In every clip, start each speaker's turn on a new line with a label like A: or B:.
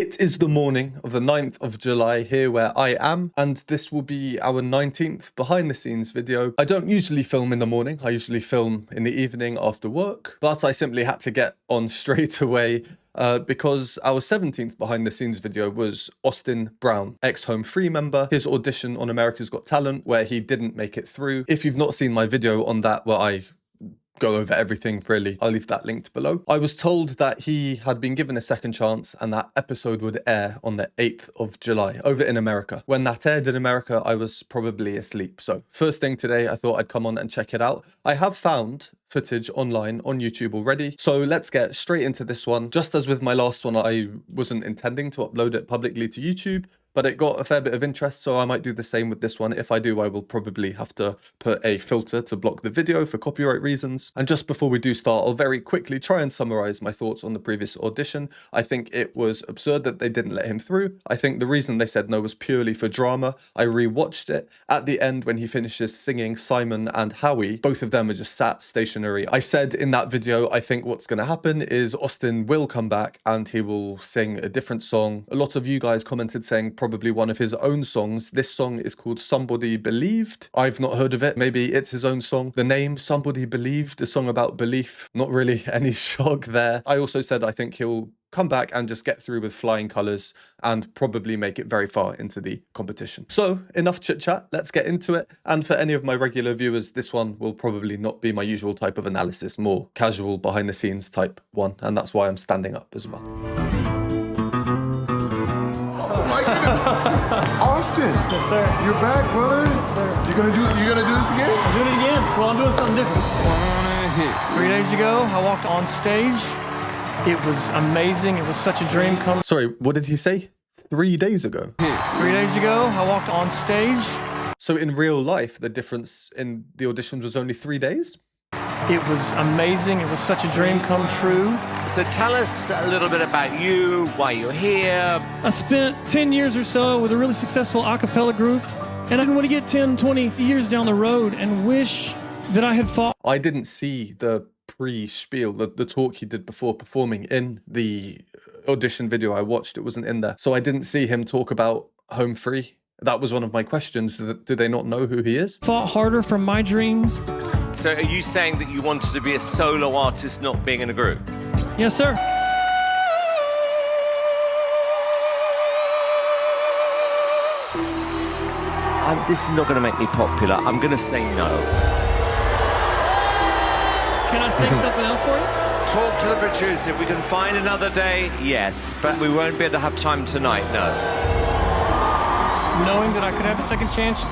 A: It is the morning of the 9th of July here where I am, and this will be our 19th behind the scenes video. I don't usually film in the morning, I usually film in the evening after work, but I simply had to get on straight away because our 17th behind the scenes video was Austin Brown, ex-Home Free member, his audition on America's Got Talent where he didn't make it through. If you've not seen my video on that where I go over everything really, I'll leave that linked below. I was told that he had been given a second chance and that episode would air on the 8th of July over in America. When that aired in America, I was probably asleep. So first thing today, I thought I'd come on and check it out. I have found footage online on YouTube already. So let's get straight into this one. Just as with my last one, I wasn't intending to upload it publicly to YouTube, but it got a fair bit of interest, so I might do the same with this one. If I do, I will probably have to put a filter to block the video for copyright reasons. And just before we do start, I'll very quickly try and summarize my thoughts on the previous audition. I think it was absurd that they didn't let him through. I think the reason they said no was purely for drama. I rewatched it. At the end, when he finishes singing Simon and Howie, both of them are just sat stationary. I said in that video, I think what's going to happen is Austin will come back and he will sing a different song. A lot of you guys commented saying probably one of his own songs. This song is called Somebody Believed. I've not heard of it. Maybe it's his own song. The name Somebody Believed, a song about belief. Not really any shock there. I also said I think he'll come back and just get through with flying colors and probably make it very far into the competition. So enough chit chat, let's get into it. And for any of my regular viewers, this one will probably not be my usual type of analysis, more casual behind the scenes type one. And that's why I'm standing up as well.
B: Austin!
C: Yes, sir.
B: You're back, brother.
C: Yes, sir.
B: You're gonna do this again?
C: I'm doing it again. Well, I'm doing something different. 3 days ago, I walked on stage. It was amazing. It was such a dream come.
A: Sorry, what did he say? 3 days ago?
C: 3 days ago, I walked on stage.
A: So in real life, the difference in the auditions was only 3 days?
C: It was amazing. It was such a dream come true.
D: So tell us a little bit about you, why you're here.
C: I spent 10 years or so with a really successful a cappella group, and I want to get 10, 20 years down the road and wish that I had fought.
A: I didn't see the pre-spiel, the talk he did before performing in the audition video I watched. It wasn't in there. So I didn't see him talk about Home Free. That was one of my questions. Do they not know who he is?
C: Fought harder for my dreams.
D: So are you saying that you wanted to be a solo artist, not being in a group?
C: Yes, sir.
D: This is not going to make me popular. I'm going to say no.
C: Can I sing something else for you?
D: Talk to the producer. If we can find another day, yes. But we won't be able to have time tonight, no.
C: Knowing that I could have a second chance,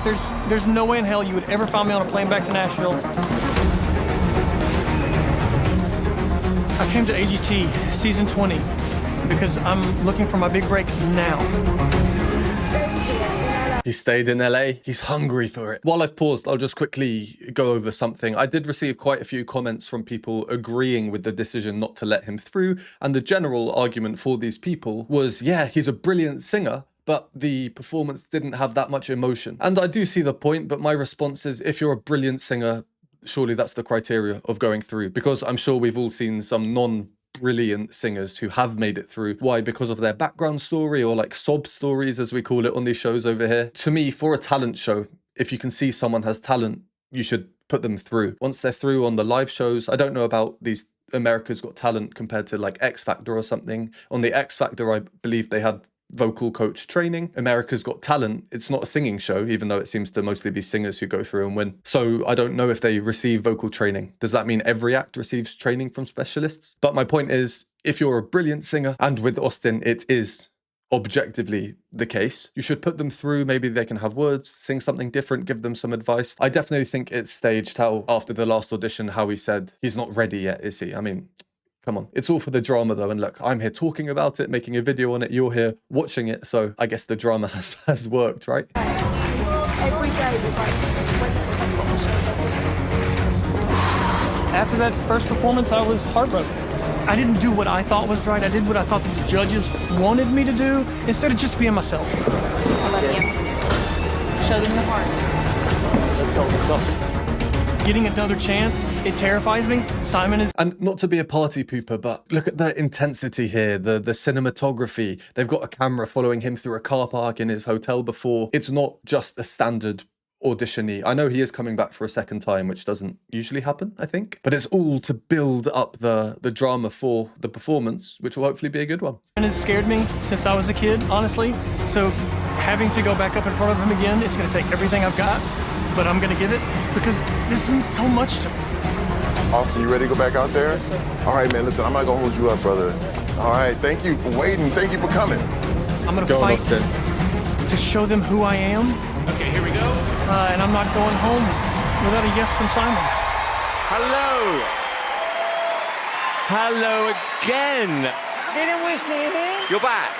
C: there's no way in hell you would ever find me on a plane back to Nashville. I came to AGT season 20 because I'm looking for my big break now.
A: He stayed in LA. He's hungry for it. While I've paused, I'll just quickly go over something. I did receive quite a few comments from people agreeing with the decision not to let him through. And the general argument for these people was, yeah, he's a brilliant singer, but the performance didn't have that much emotion. And I do see the point, but my response is, if you're a brilliant singer, surely that's the criteria of going through. Because I'm sure we've all seen some non-brilliant singers who have made it through. Why? Because of their background story, or like sob stories, as we call it on these shows over here. To me, for a talent show, if you can see someone has talent, you should put them through. Once they're through on the live shows, I don't know about these America's Got Talent compared to like X Factor or something. On the X Factor, I believe they had vocal coach training. America's Got Talent, it's not a singing show, even though it seems to mostly be singers who go through and win. So I don't know if they receive vocal training. Does that mean every act receives training from specialists? But my point is, if you're a brilliant singer, and with Austin it is objectively the case, you should put them through. Maybe they can have words, sing something different, give them some advice. I definitely think it's staged how after the last audition, how he said he's not ready yet, is he? I mean, come on. It's all for the drama though, and look, I'm here talking about it, making a video on it, you're here watching it, so I guess the drama has worked, right?
E: Every day was like,
C: After that first performance, I was heartbroken. I didn't do what I thought was right. I did what I thought the judges wanted me to do, instead of just being myself.
E: I love you. Show them the heart.
C: Let's go, let's go. getting another chance, it terrifies me. Simon is
A: And not to be a party pooper, but look at the intensity here, the cinematography. They've got a camera following him through a car park in his hotel before. It's not just a standard audition-y. I know he is coming back for a second time, which doesn't usually happen, I think. But it's all to build up the drama for the performance, which will hopefully be a good one.
C: has scared me since I was a kid, honestly. So having to go back up in front of him again, it's gonna take everything I've got, but I'm gonna give it because this means so much to me.
B: Austin, you ready to go back out there? All right, man, listen, I'm not gonna hold you up, brother. All right, thank you for waiting. Thank you for coming.
C: I'm gonna
A: Go on,
C: fight
A: Austin.
C: to show them who I am.
F: Okay, here we go.
C: And I'm not going home without a yes from Simon.
D: Hello. Hello again.
G: Didn't we see him?
D: You're back.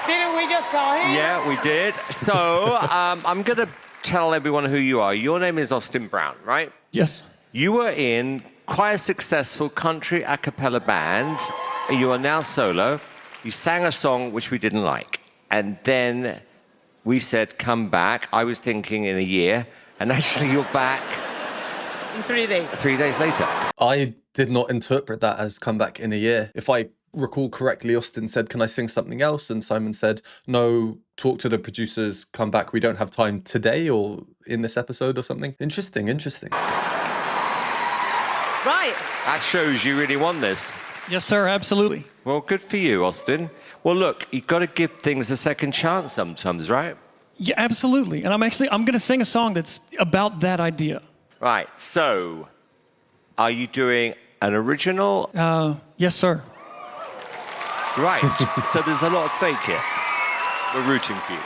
G: Didn't we just saw him?
D: Yeah, we did. So I'm going to tell everyone who you are. Your name is Austin Brown, right?
C: Yes.
D: You were in quite a successful country a cappella band. You are now solo. You sang a song which we didn't like. And then we said, come back. I was thinking in a year. And actually, you're back
G: In 3 days.
D: 3 days later.
A: I did not interpret that as come back in a year. If I recall correctly, Austin said, can I sing something else? And Simon said, no, talk to the producers, come back. We don't have time today or in this episode or something. Interesting, interesting.
G: Right.
D: That shows you really want this.
C: Yes, sir, absolutely.
D: Well, good for you, Austin. Well, look, you've got to give things a second chance sometimes, right?
C: Yeah, absolutely. And I'm gonna sing a song that's about that idea.
D: Right, so are you doing an original?
C: Yes, sir.
D: Right, so there's a lot at stake here. We're rooting for you.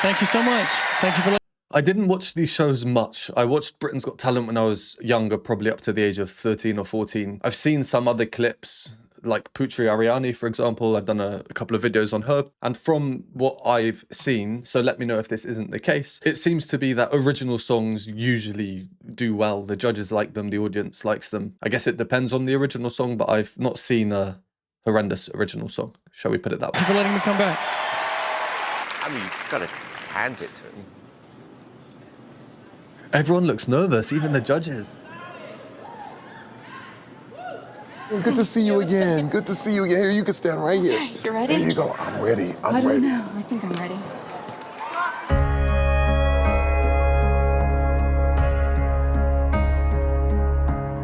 C: Thank you so much. Thank you for
A: I didn't watch these shows much. I watched Britain's Got Talent when I was younger, probably up to the age of 13 or 14. I've seen some other clips, like Putri Ariani, for example. I've done a couple of videos on her. And from what I've seen, so let me know if this isn't the case, it seems to be that original songs usually do well. The judges like them, the audience likes them. I guess it depends on the original song, but I've not seen a horrendous original song. Shall we put it that way?
C: Thank you for letting me come back.
D: I mean, you've got to hand it to him.
A: Everyone looks nervous, even the judges.
B: Good to see you again. Good to see you again. Here, you can stand right here.
E: You ready?
B: There you go. I'm ready. I'm
E: I don't
B: ready.
E: know. I think I'm ready.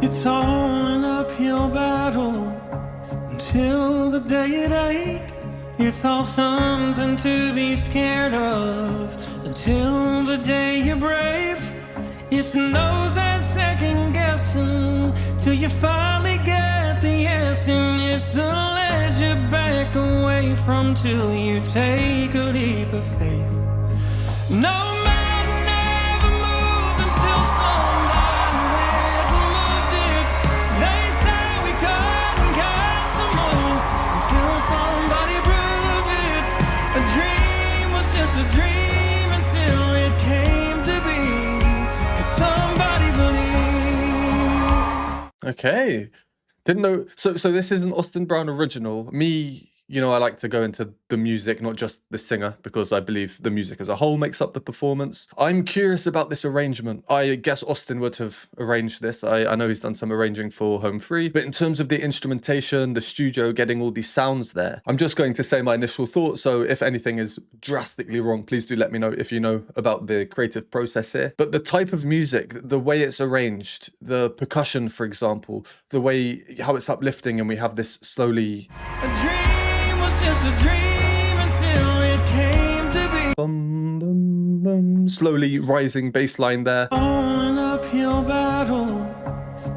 C: It's all an uphill battle until the day it ain't. It's all something to be scared of until the day you're brave. It's nose and second guessing till you finally get the yes, and it's the ledge you back away from till you take a leap of faith. No mountain ever moved until somebody had moved it. They say we couldn't catch the moon until somebody proved it. A dream was just a dream until it came to be. 'Cause somebody believed.
A: Okay. Didn't know. So this is an Austin Brown original. Me, you know, I like to go into the music, not just the singer, because I believe the music as a whole makes up the performance. I'm curious about this arrangement. I guess Austin would have arranged this. I know he's done some arranging for Home Free, but in terms of the instrumentation, the studio, getting all these sounds there, I'm just going to say my initial thoughts. So if anything is drastically wrong, please do let me know if you know about the creative process here. But the type of music, the way it's arranged, the percussion, for example, the way how it's uplifting, and we have this slowly
C: A dream was just a dream until it came to be.
A: bum, bum, bum, slowly rising bass line there.
C: All an uphill battle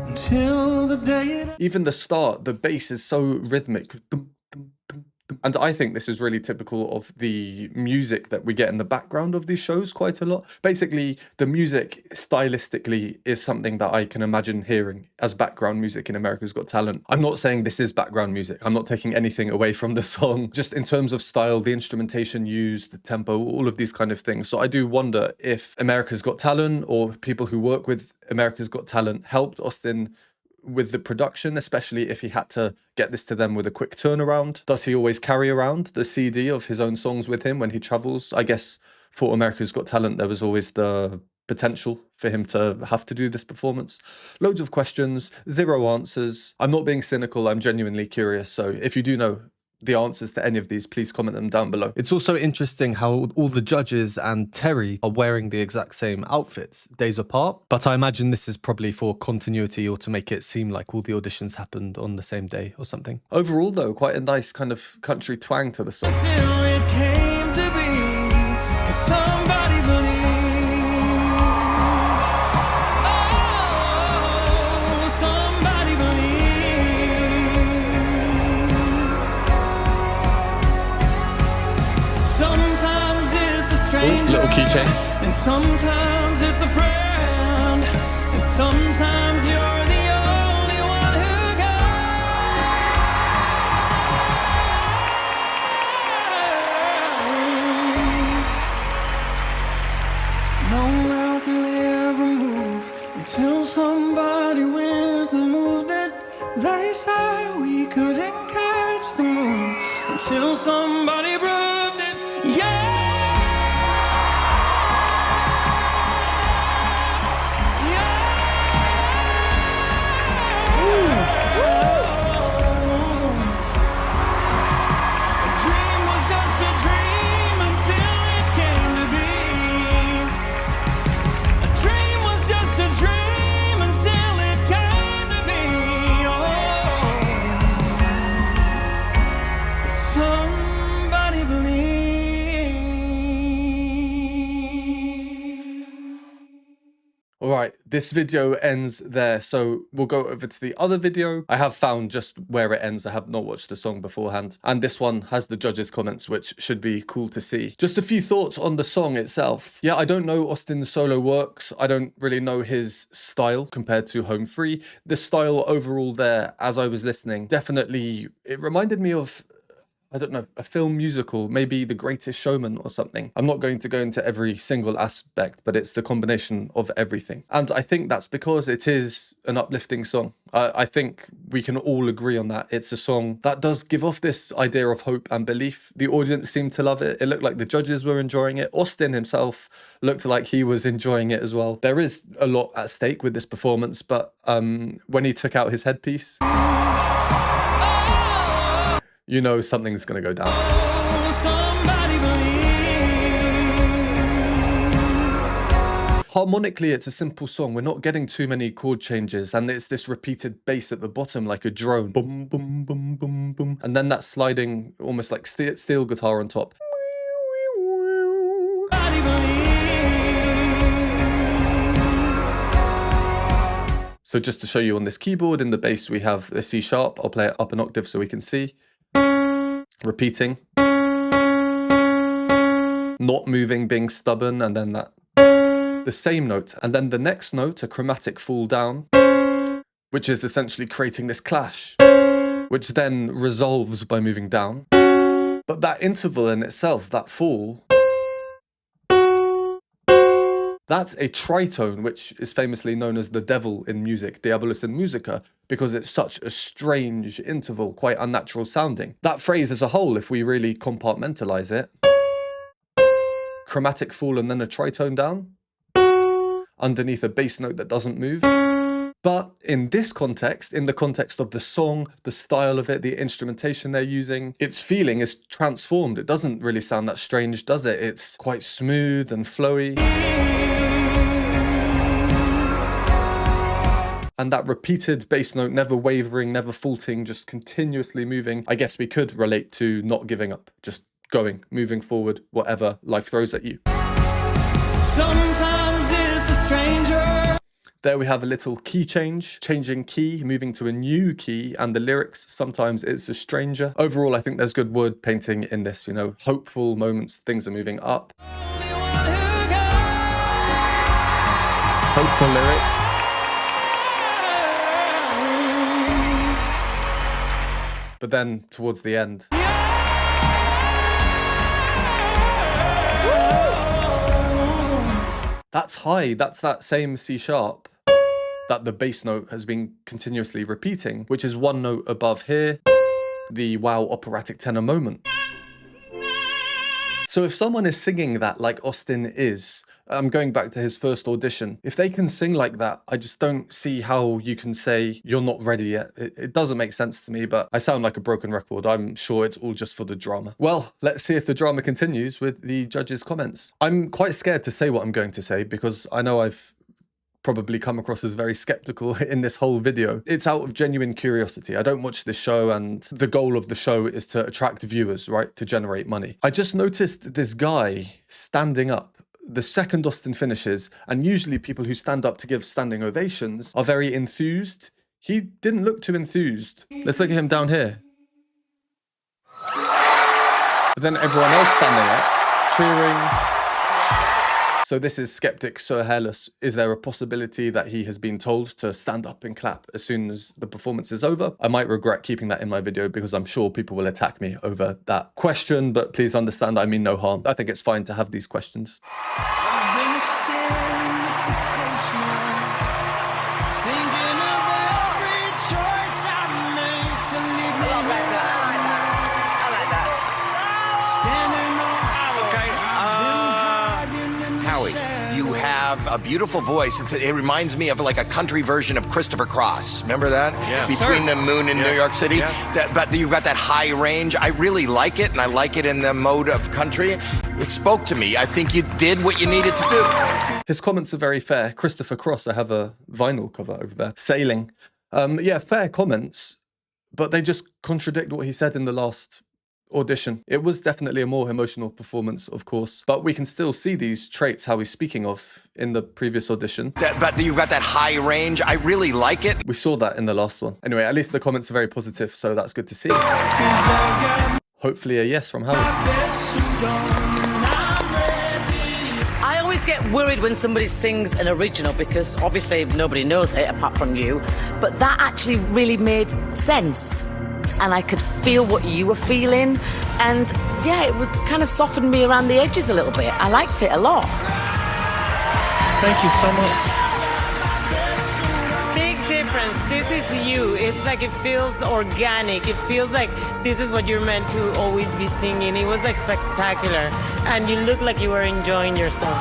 C: until the day it.
A: Even the start, the bass is so rhythmic. Dum, dum, dum, dum. And I think this is really typical of the music that we get in the background of these shows quite a lot. Basically, the music stylistically is something that I can imagine hearing as background music in America's Got Talent. I'm not saying this is background music. I'm not taking anything away from the song. Just in terms of style, the instrumentation used, the tempo, all of these kind of things. So I do wonder if America's Got Talent or people who work with America's Got Talent helped Austin with the production, especially if he had to get this to them with a quick turnaround. Does he always carry around the CD of his own songs with him when he travels? I guess for America's Got Talent, there was always the potential for him to have to do this performance. Loads of questions, zero answers. I'm not being cynical, I'm genuinely curious. So if you do know the answers to any of these, please comment them down below. It's also interesting how all the judges and Terry are wearing the exact same outfits days apart, but I imagine this is probably for continuity or to make it seem like all the auditions happened on the same day or something. Overall though, quite a nice kind of country twang to the song.
C: Till it came to be, 'cause somebody believed. Oh, somebody believed. Sometimes it's a stranger,
A: little key change.
C: and sometimes it's a friend, and sometimes you're the only one who no mountain ever moved until somebody went and moved it. They say we couldn't catch the moon until somebody proved it. Yeah.
A: Alright, this video ends there, so we'll go over to the other video. I have found just where it ends. I have not watched the song beforehand. And this one has the judges' comments, which should be cool to see. Just a few thoughts on the song itself. Yeah, I don't know Austin's solo works. I don't really know his style compared to Home Free. The style overall there, as I was listening, definitely, it reminded me of, I don't know, a film musical, maybe The Greatest Showman or something. I'm not going to go into every single aspect, but it's the combination of everything. And I think that's because it is an uplifting song. I think we can all agree on that. It's a song that does give off this idea of hope and belief. The audience seemed to love it. It looked like the judges were enjoying it. Austin himself looked like he was enjoying it as well. There is a lot at stake with this performance, but when he took out his headpiece, you know something's gonna go down. Harmonically, it's a simple song. We're not getting too many chord changes, and it's this repeated bass at the bottom like a drone. Boom, boom, boom, boom, boom. And then that sliding, almost like steel guitar on top. So just to show you on this keyboard, in the bass we have a C sharp. I'll play it up an octave so we can see. Repeating, not moving, being stubborn, and then that, the same note, and then the next note, a chromatic fall down, which is essentially creating this clash, which then resolves by moving down. But that interval in itself, that fall, that's a tritone, which is famously known as the devil in music, Diabolus in Musica, because it's such a strange interval, quite unnatural sounding. That phrase as a whole, if we really compartmentalize it, chromatic fall and then a tritone down, underneath a bass note that doesn't move. But in this context, in the context of the song, the style of it, the instrumentation they're using, its feeling is transformed. It doesn't really sound that strange, does it? It's quite smooth and flowy. And that repeated bass note, never wavering, never faulting, just continuously moving. I guess we could relate to not giving up, just going, moving forward, whatever life throws at you.
C: Sometimes it's a stranger.
A: There we have a little key change, changing key, moving to a new key, and the lyrics, sometimes it's a stranger. Overall, I think there's good word painting in this, you know, hopeful moments, things are moving up. Hopeful lyrics. But then towards the end, that's high. That's that same C sharp that the bass note has been continuously repeating, which is one note above here, the wow operatic tenor moment. So if someone is singing that like Austin is, I'm going back to his first audition, if they can sing like that, I just don't see how you can say you're not ready yet. It doesn't make sense to me, but I sound like a broken record. I'm sure it's all just for the drama. Well, let's see if the drama continues with the judges' comments. I'm quite scared to say what I'm going to say because I know I've probably come across as very skeptical in this whole video. It's out of genuine curiosity. I don't watch this show, and the goal of the show is to attract viewers, right? To generate money. I just noticed this guy standing up the second Austin finishes, and usually people who stand up to give standing ovations are very enthused. He didn't look too enthused. Let's look at him down here. But then everyone else standing up, cheering. So this is skeptic Sir Hairless. Is there a possibility that he has been told to stand up and clap as soon as the performance is over? I might regret keeping that in my video because I'm sure people will attack me over that question, but please understand I mean no harm. I think it's fine to have these questions.
F: You have a beautiful voice. It reminds me of like a country version of Christopher Cross. Remember that?
D: Yeah.
F: Between the Moon and New York City.
D: Yeah.
F: But you've got that high range. I really like it, and I like it in the mode of country. It spoke to me. I think you did what you needed to do.
A: His comments are very fair. Christopher Cross, I have a vinyl cover over there. Sailing. Yeah, fair comments, but they just contradict what he said in the last audition. It was definitely a more emotional performance, of course, but we can still see these traits, how he's speaking of in the previous audition.
F: But you've got that high range. I really like it.
A: We saw that in the last one. Anyway, at least the comments are very positive, so that's good to see. Hopefully a yes from Howard.
H: I always get worried when somebody sings an original because obviously nobody knows it apart from you, but that actually really made sense. And I could feel what you were feeling. And yeah, it was kind of softened me around the edges a little bit. I liked it a lot.
C: Thank you so much.
G: Big difference. This is you. It's like it feels organic. It feels like this is what you're meant to always be singing. It was like spectacular. And you look like you were enjoying yourself.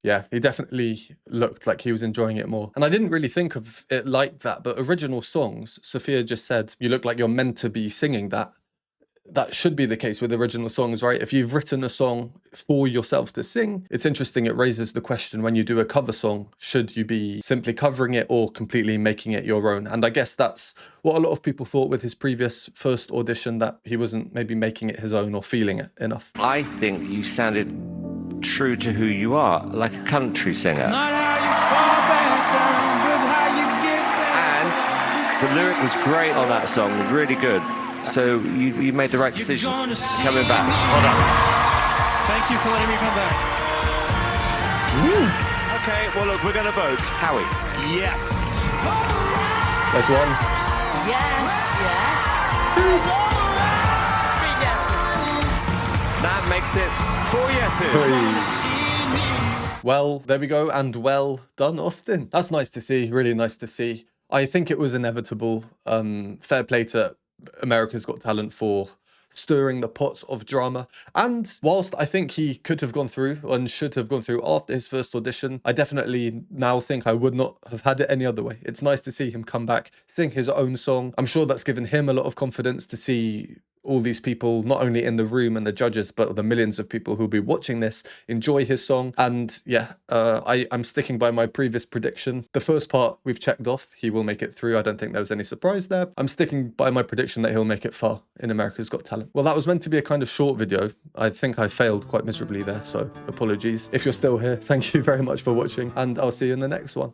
A: Yeah, he definitely looked like he was enjoying it more. And I didn't really think of it like that, but original songs, Sophia just said, you look like you're meant to be singing that. That should be the case with original songs, right? If you've written a song for yourself to sing, it's interesting. It raises the question when you do a cover song, should you be simply covering it or completely making it your own? And I guess that's what a lot of people thought with his previous first audition, that he wasn't maybe making it his own or feeling it enough.
D: I think you sounded true to who you are, like a country singer. And the lyric was great on that song, really good. So you made the right decision coming back. Hold on.
C: Thank you for letting me come back.
D: Okay, well look, we're going to vote. Howie.
F: Yes.
A: There's one.
H: Yes, yes.
D: That makes it 4 yeses.
A: Well, there we go, and well done, Austin. That's nice to see, really nice to see. I think it was inevitable. Fair play to America's Got Talent for stirring the pot of drama. And whilst I think he could have gone through and should have gone through after his first audition, I definitely now think I would not have had it any other way. It's nice to see him come back, sing his own song. I'm sure that's given him a lot of confidence to see all these people, not only in the room and the judges, but the millions of people who'll be watching this, enjoy his song. And yeah, I'm sticking by my previous prediction. The first part we've checked off, he will make it through. I don't think there was any surprise there. I'm sticking by my prediction that he'll make it far in America's Got Talent. Well, that was meant to be a kind of short video. I think I failed quite miserably there, so apologies. If you're still here, thank you very much for watching, and I'll see you in the next one.